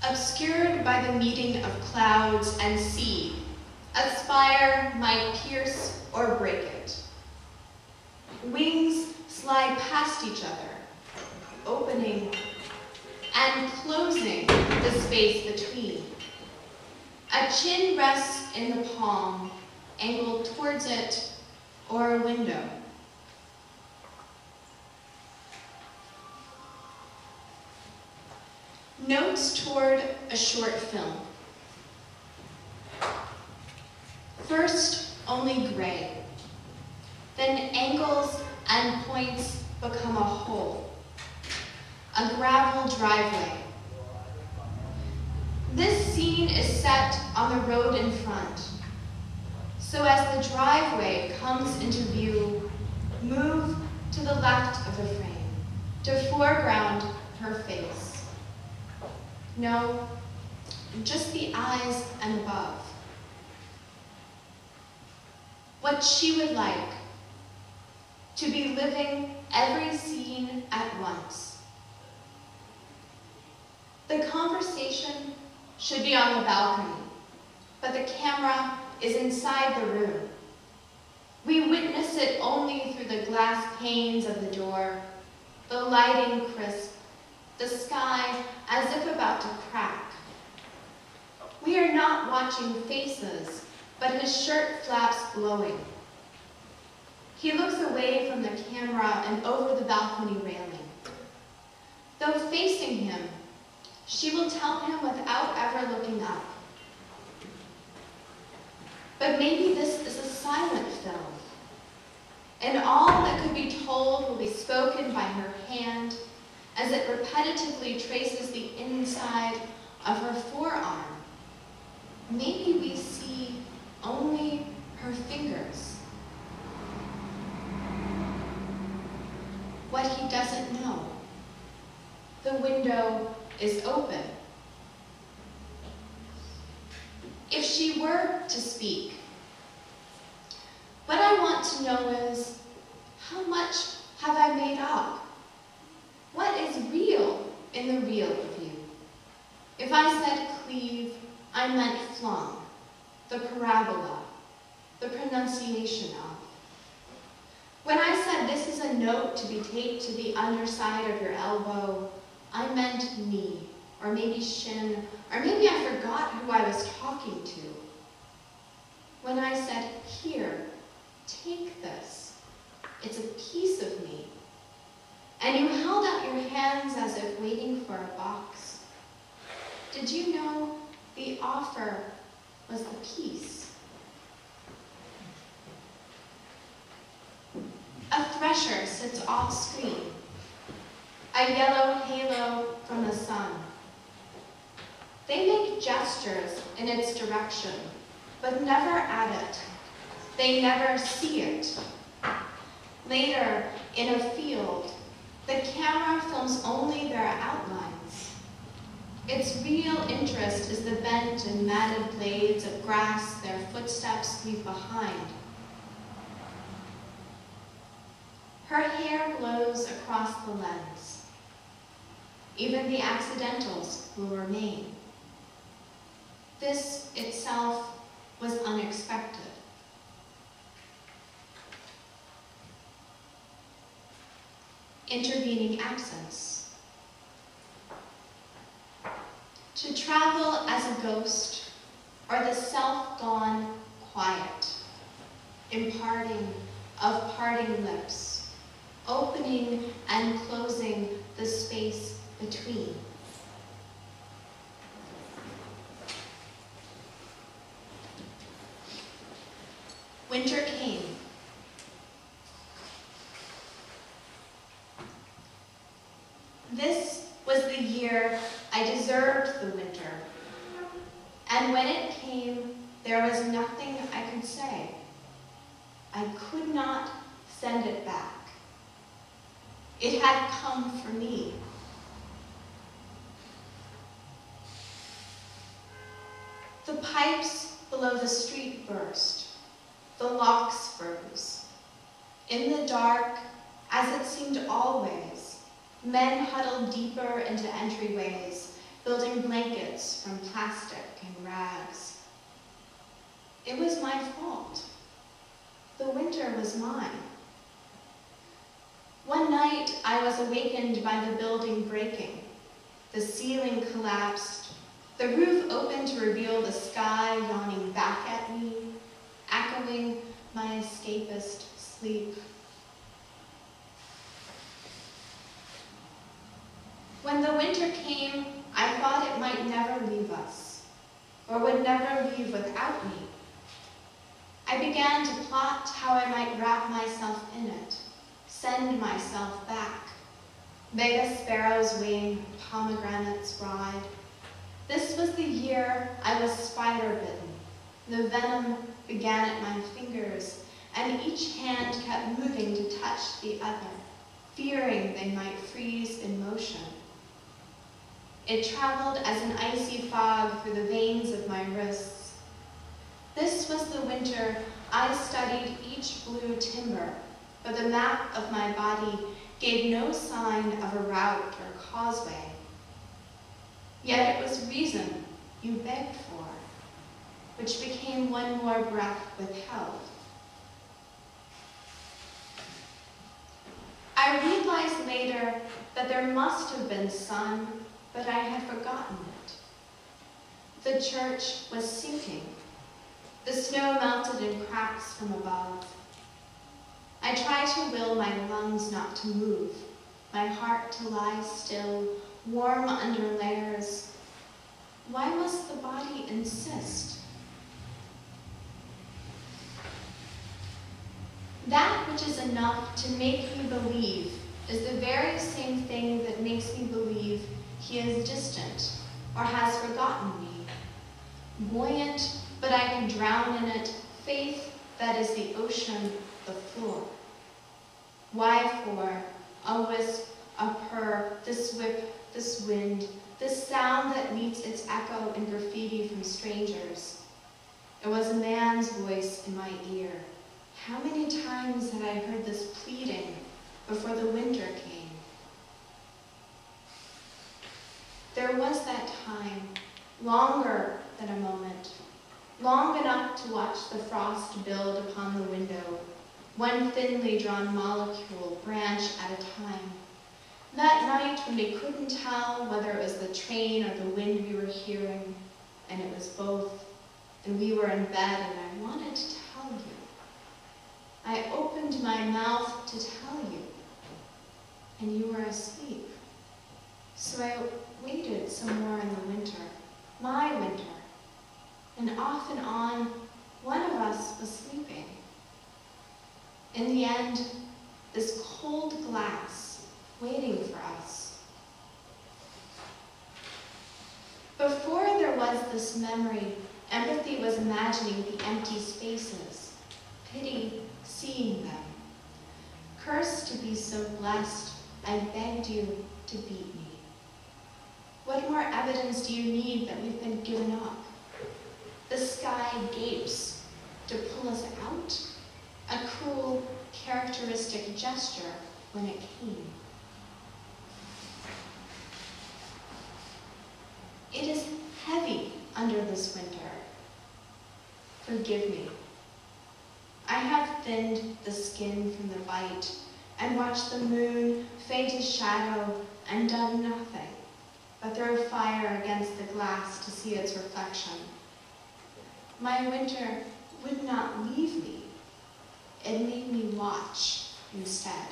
Obscured by the meeting of clouds and sea, a spire might pierce or break it. Wings slide past each other, opening and closing the space between. A chin rests in the palm, angled towards it, or a window. Notes toward a short film. First, only gray. Then angles and points become a whole. A gravel driveway. This scene is set on the road in front. So as the driveway comes into view, move to the left of the frame to foreground her face. No, just the eyes and above. What she would like, to be living every scene at once. The conversation should be on the balcony, but the camera is inside the room. We witness it only through the glass panes of the door, the lighting crisp, the sky as if about to crack. We are not watching faces, but his shirt flaps glowing. He looks away from the camera and over the balcony railing. Though facing him, she will tell him without ever looking up. But maybe this is a silent film, and all that could be told will be spoken by her hand as it repetitively traces the inside of her forearm. Maybe we see only her fingers. What he doesn't know. The window is open. If she were to speak, what I want to know is, how much have I made up? What is real in the real of you? If I said cleave, I meant flung, the parabola, the pronunciation of. When I said this is a note to be taped to the underside of your elbow, I meant knee, or maybe shin, or maybe I forgot who I was talking to. When I said, here, take this, it's a piece of me, and you held out your hands as if waiting for a box, did you know the offer was the piece? A thresher sits off screen, a yellow halo from the sun. They make gestures in its direction, but never at it. They never see it. Later, in a field, the camera films only their outlines. Its real interest is the bent and matted blades of grass their footsteps leave behind. Her hair blows across the lens. Even the accidentals will remain. This itself was unexpected. Intervening accents. To travel as a ghost, or the self gone quiet, imparting of parting lips, opening and closing the space between. Winter came. This was the year I deserved the winter. And when it came, there was nothing I could say. I could not send it back. It had come for me. The pipes below the street burst. The locks froze. In the dark, as it seemed always, men huddled deeper into entryways, building blankets from plastic and rags. It was my fault. The winter was mine. One night, I was awakened by the building breaking. The ceiling collapsed. The roof opened to reveal the sky yawning back at me, echoing my escapist sleep. When the winter came, I thought it might never leave us, or would never leave without me. I began to plot how I might wrap myself in it, send myself back. Vega sparrows wing, pomegranates ride. This was the year I was spider-bitten. The venom began at my fingers, and each hand kept moving to touch the other, fearing they might freeze in motion. It traveled as an icy fog through the veins of my wrists. This was the winter I studied each blue timber, but the map of my body gave no sign of a route or causeway. Yet it was reason you begged for, which became one more breath withheld. I realized later that there must have been sun, but I had forgotten it. The church was sinking. The snow melted in cracks from above. I tried to will my lungs not to move, my heart to lie still, warm under layers. Why must the body insist? That which is enough to make me believe is the very same thing that makes me believe he is distant or has forgotten me. Buoyant, but I can drown in it, faith that is the ocean, the floor. Why for a wisp, a purr, this whip, this wind, this sound that meets its echo in graffiti from strangers? It was a man's voice in my ear. How many times had I heard this pleading before the winter came? There was that time, longer than a moment, long enough to watch the frost build upon the window, one thinly drawn molecule, branch at a time. That night when we couldn't tell whether it was the train or the wind we were hearing, and it was both, and we were in bed and I wanted to tell you. I opened my mouth to tell you, and you were asleep. So I waited some more in the winter, my winter, and off and on, one of us was sleeping. In the end, this cold glass waiting for us. Before there was this memory, empathy was imagining the empty spaces, pity seeing them. Cursed to be so blessed, I begged you to beat me. What more evidence do you need that we've been given up? The sky gapes to pull us out, a cruel, characteristic gesture when it came. It is heavy under this winter. Forgive me. I have thinned the skin from the bite and watched the moon fade to shadow and done nothing but throw fire against the glass to see its reflection. My winter would not leave me. It made me watch instead.